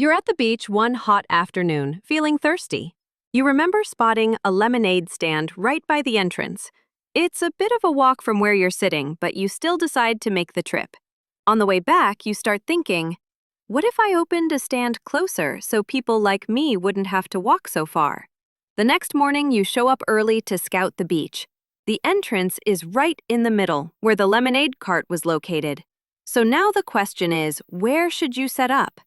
You're at the beach one hot afternoon, feeling thirsty. You remember spotting a lemonade stand right by the entrance. It's a bit of a walk from where you're sitting, but you still decide to make the trip. On the way back, you start thinking, what if I opened a stand closer so people like me wouldn't have to walk so far? The next morning, you show up early to scout the beach. The entrance is right in the middle, where the lemonade cart was located. So now the question is, where should you set up?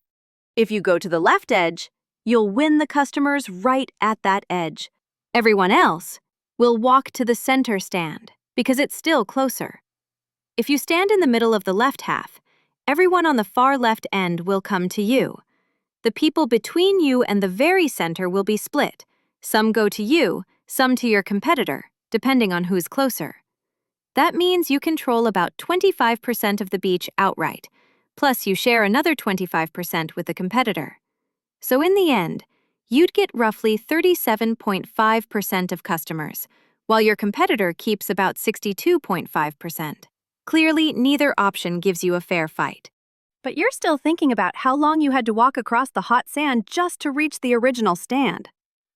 If you go to the left edge, you'll win the customers right at that edge. Everyone else will walk to the center stand because it's still closer. If you stand in the middle of the left half, everyone on the far left end will come to you. The people between you and the very center will be split. Some go to you, some to your competitor, depending on who's closer. That means you control about 25% of the beach outright, plus you share another 25% with the competitor. So in the end, you'd get roughly 37.5% of customers, while your competitor keeps about 62.5%. Clearly, neither option gives you a fair fight. But you're still thinking about how long you had to walk across the hot sand just to reach the original stand.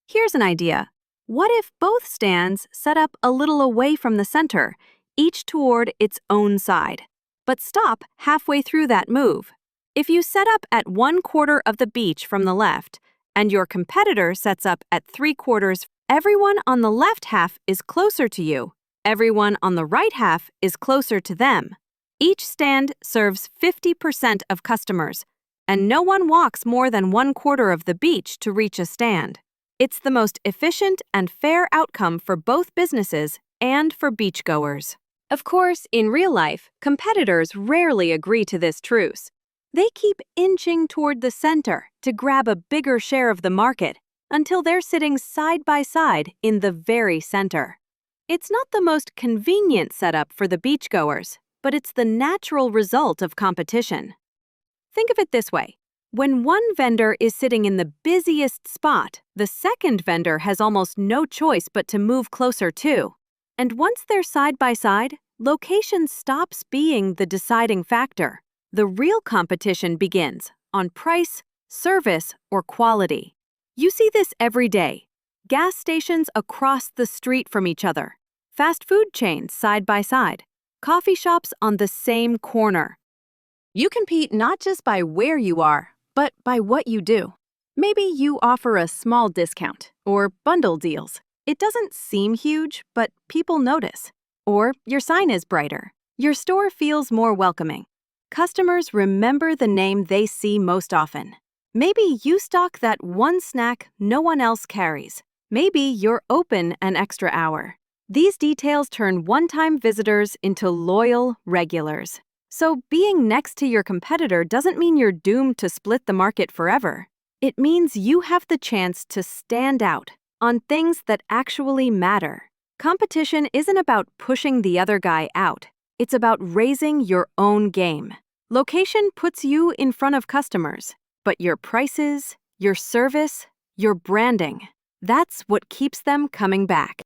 Here's an idea. What if both stands set up a little away from the center, each toward its own side? But stop halfway through that move. If you set up at 1/4 of the beach from the left, and your competitor sets up at 3/4, everyone on the left half is closer to you. Everyone on the right half is closer to them. Each stand serves 50% of customers, and no one walks more than 1/4 of the beach to reach a stand. It's the most efficient and fair outcome for both businesses and for beachgoers. Of course, in real life, competitors rarely agree to this truce. They keep inching toward the center to grab a bigger share of the market until they're sitting side by side in the very center. It's not the most convenient setup for the beachgoers, but it's the natural result of competition. Think of it this way. When one vendor is sitting in the busiest spot, the second vendor has almost no choice but to move closer too. And once they're side by side, location stops being the deciding factor. The real competition begins on price, service, or quality. You see this every day. Gas stations across the street from each other, fast food chains side by side, coffee shops on the same corner. You compete not just by where you are, but by what you do. Maybe you offer a small discount or bundle deals. It doesn't seem huge, but people notice. Or your sign is brighter. Your store feels more welcoming. Customers remember the name they see most often. Maybe you stock that one snack no one else carries. Maybe you're open an extra hour. These details turn one-time visitors into loyal regulars. So being next to your competitor doesn't mean you're doomed to split the market forever. It means you have the chance to stand out on things that actually matter. Competition isn't about pushing the other guy out. It's about raising your own game. Location puts you in front of customers, but your prices, your service, your branding, that's what keeps them coming back.